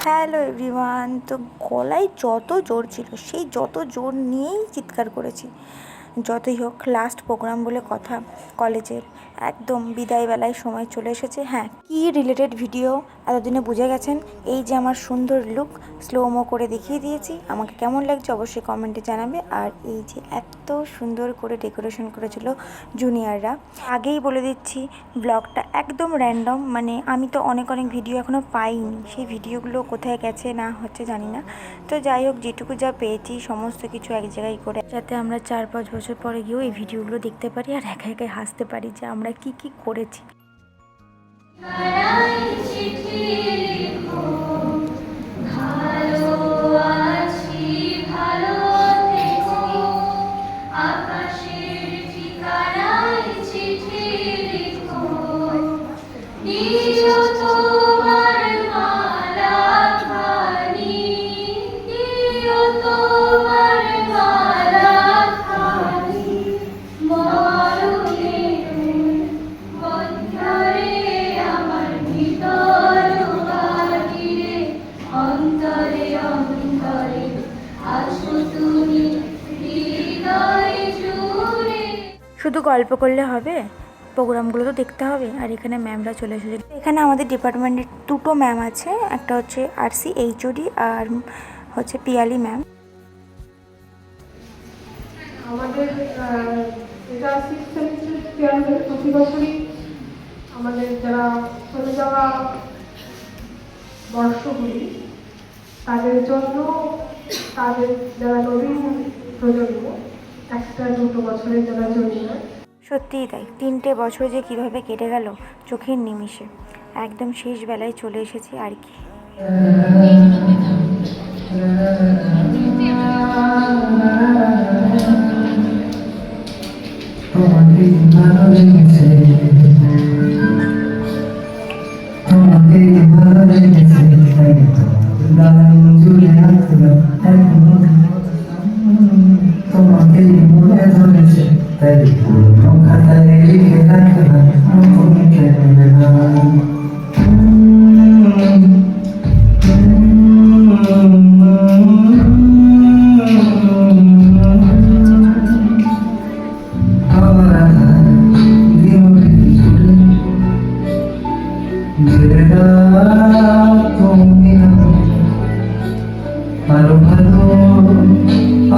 Hello everyone. তো গলায় যত জোর ছিল সেই যত জোর নিয়েই চিৎকার করেছি। যতই হোক লাস্ট প্রোগ্রাম বলে কথা, কলেজের একদম বিদায়বেলায় সময় চলে এসেছে। হ্যাঁ, কী রিলেটেড ভিডিও এতদিনে বুঝে গেছেন। এই যে আমার সুন্দর লুক স্লোমো করে দেখিয়ে দিয়েছি, আমাকে কেমন লাগছে অবশ্যই কমেন্টে জানাবে। আর এই যে এত সুন্দর করে ডেকোরেশন করেছিল জুনিয়ররা। আগেই বলে দিচ্ছি ব্লগটা একদম র্যান্ডম, মানে আমি তো অনেক ভিডিও এখনও পাইনি, সেই ভিডিওগুলো কোথায় গেছে না হচ্ছে জানি না। তো যাই হোক, যেটুকু যা পেয়েছি সমস্ত কিছু এক জায়গায় করে, যাতে আমরা 4-5 বছর পরে গিয়েও এই ভিডিওগুলো দেখতে পারি আর একা একাই হাসতে পারি যে আমরা কি কি করেছি। শুধু গল্প করলে হবে, প্রোগ্রামগুলো তো দেখতে হবে। আর এখানে ম্যামরা চলে এসেছে। এখানে আমাদের ডিপার্টমেন্টের দুটো ম্যাম আছে, একটা হচ্ছে আরসি এইচওডি আর হচ্ছে পিয়ালি ম্যাম। আমাদের এটা 6th সেমিস্টার ফেয়ারওয়েল প্রতি বছরই আমাদের যারা চলে যাওয়া বর্ষগুলি তাদের জন্য, তাদের যারা নবীন প্রজন্ম 1-2 বছরের যারা জুনিয়র। সত্যিই তাই, 3টে বছর যে কিভাবে কেটে গেল চোখের নিমিষে। একদম শেষ বেলায় চলে এসেছি আর কি।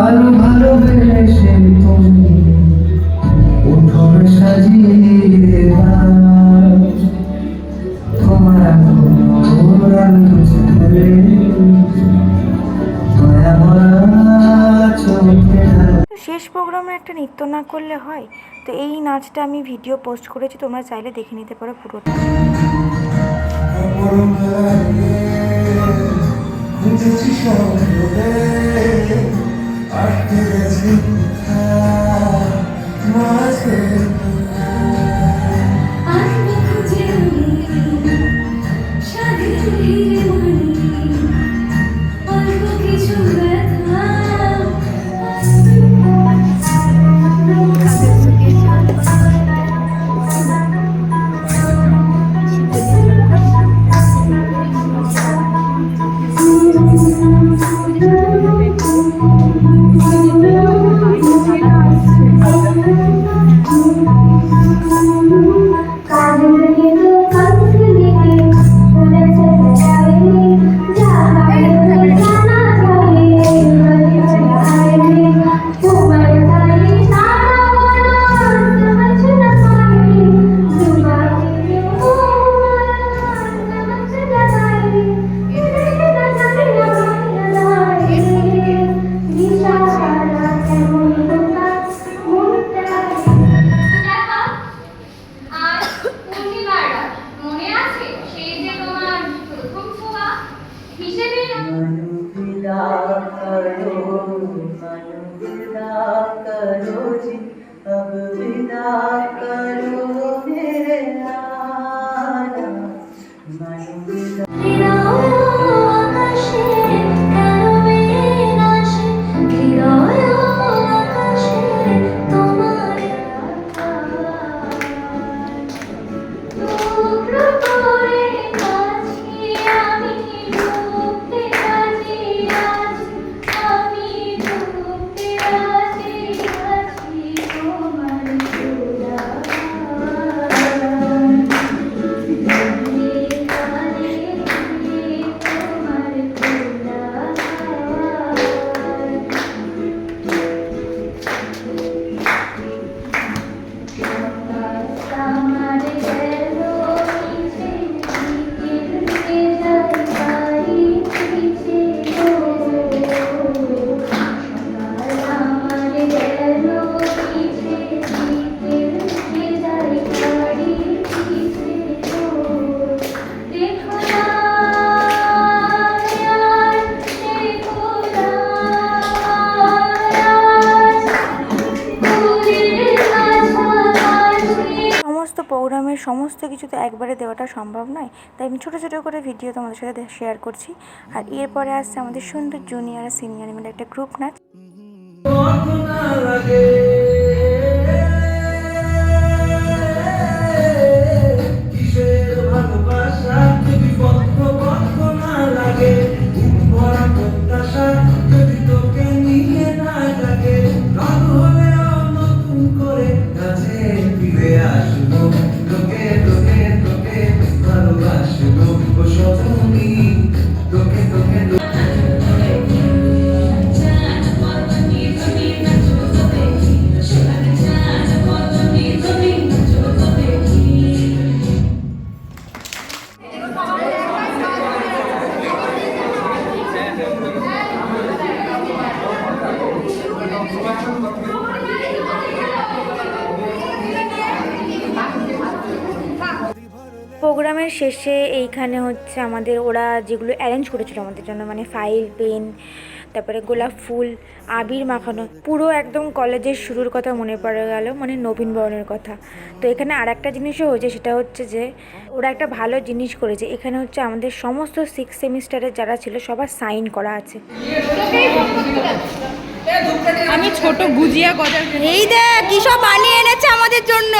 আরো ভালোবেসে তুমি উঠোন সাজিয়ে তোমার শেষ প্রোগ্রামে একটা নৃত্য না করলে হয়? তো এই নাচটা আমি ভিডিও পোস্ট করেছি, তোমরা চাইলে দেখে নিতে পারো পুরোটা। সমস্ত কিছু তো একবারে দেওয়াটা সম্ভব নয়, তাই আমি ছোটো ছোটো করে ভিডিও তোমাদের সাথে শেয়ার করছি। আর এরপরে আসছে আমাদের সুন্দর জুনিয়র আর সিনিয়র মিলে একটা গ্রুপ নাচ। প্রোগ্রামের শেষে এইখানে হচ্ছে আমাদের ওরা যেগুলো অ্যারেঞ্জ করেছিল আমাদের জন্য, মানে ফাইল, পেন, তারপরে গোলাপ ফুল, আবির মাখানো, পুরো একদম কলেজের শুরুর কথা মনে পড়ে গেল, মানে নবীনবরণের কথা। তো এখানে আর একটা জিনিসও হয়েছে, সেটা হচ্ছে যে ওরা একটা ভালো জিনিস করেছে, এখানে হচ্ছে আমাদের সমস্ত 6 সেমিস্টারের যারা ছিল সবার সাইন করা আছে। আমি ছোট গুজিয়া গজা এই দেখ কি সব বানিয়ে এনেছে আমাদের জন্য।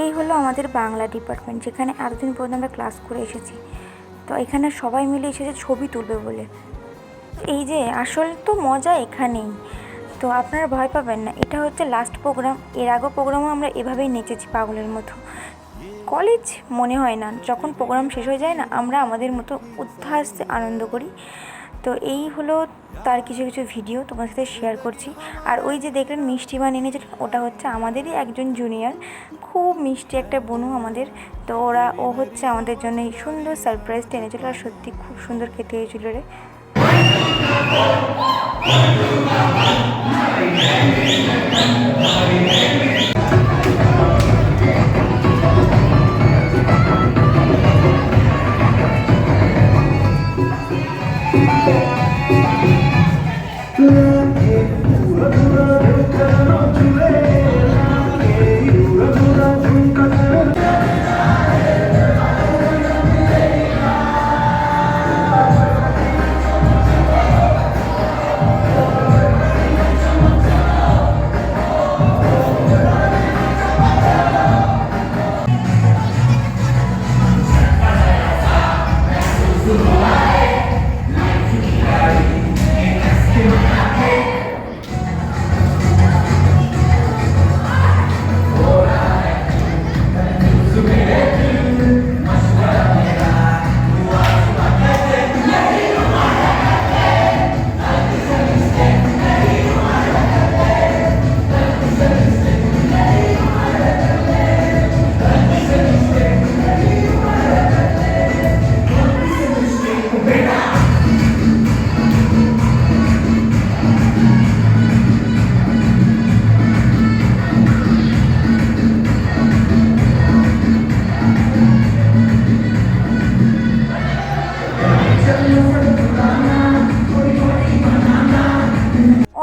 এই হলো আমাদের বাংলা ডিপার্টমেন্ট, যেখানে এতদিন পর্যন্ত আমরা ক্লাস করে এসেছি। তো এখানে সবাই মিলে এসেছে ছবি তুলবে বলে। এই যে আসল তো মজা এখানেই, তো আপনারা ভয় পাবেন না, এটা হচ্ছে লাস্ট প্রোগ্রাম। এর আগেও প্রোগ্রামও আমরা এভাবেই নেচেছি পাগলের মতো। কলেজ মনে হয় না, যখন প্রোগ্রাম শেষ হয়ে যায় না, আমরা আমাদের মতো উদ্ভাসে আনন্দ করি। তো এই হলো তার কিছু কিছু ভিডিও তোমার সাথে শেয়ার করছি। আর ওই যে দেখলেন মিষ্টি বানিয়ে এনেছিল, ওটা হচ্ছে আমাদেরই একজন জুনিয়র, খুব মিষ্টি একটা বনু আমাদের। তো ও হচ্ছে আমাদের জন্য এই সুন্দর সারপ্রাইজটা এনেছিল, আর সত্যি খুব সুন্দর খেতে হয়েছিল রে।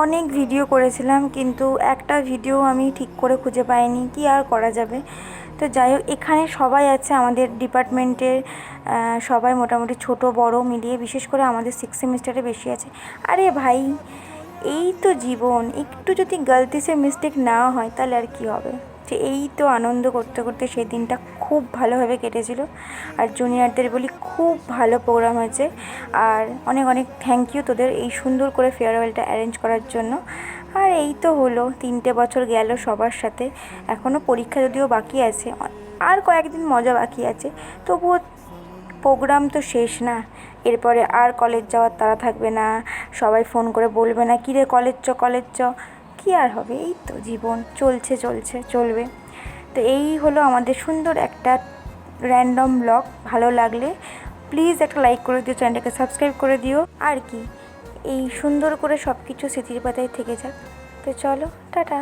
অনেক ভিডিও করেছিলাম, কিন্তু একটা ভিডিও আমি ঠিক করে খুঁজে পাইনি, কি আর করা যাবে। তো যাই হোক, এখানে সবাই আছে আমাদের ডিপার্টমেন্টের, সবাই মোটামুটি ছোট বড় মিলিয়ে, বিশেষ করে আমাদের 6 সেমিস্টারে বেশি আছে। আরে ভাই, এই তো জীবন, একটু যদি গলতিসে মিস্টেক না হয় তাহলে আর কি হবে। যে এই তো আনন্দ করতে করতে সেই দিনটা খুব ভালোভাবে কেটেছিল। আর জুনিয়রদের বলি, খুব ভালো প্রোগ্রাম হয়েছে। আর অনেক অনেক থ্যাংক ইউ তোদের এই সুন্দর করে ফেয়ারওয়েলটা অ্যারেঞ্জ করার জন্য। আর এই তো হলো 3টে বছর গেল সবার সাথে, এখনও পরীক্ষা যদিও বাকি আছে, আর কয়েকদিন মজা বাকি আছে, তবুও প্রোগ্রাম তো শেষ না। এরপরে আর কলেজ যাওয়ার তাড়া থাকবে না, সবাই ফোন করে বলবে না কিরে কলেজ চ কলেজ চ, কী আর হবে, এই তো জীবন চলবে। তো এই হলো আমাদের সুন্দর একটা র্যান্ডম ব্লগ। ভালো লাগলে প্লিজ একটা লাইক করে দিও, চ্যানেলটাকে সাবস্ক্রাইব করে দিও। আর কি, এই সুন্দর করে সব কিছু স্মৃতির পাতায় থেকে যাক। তো চলো, টাটা।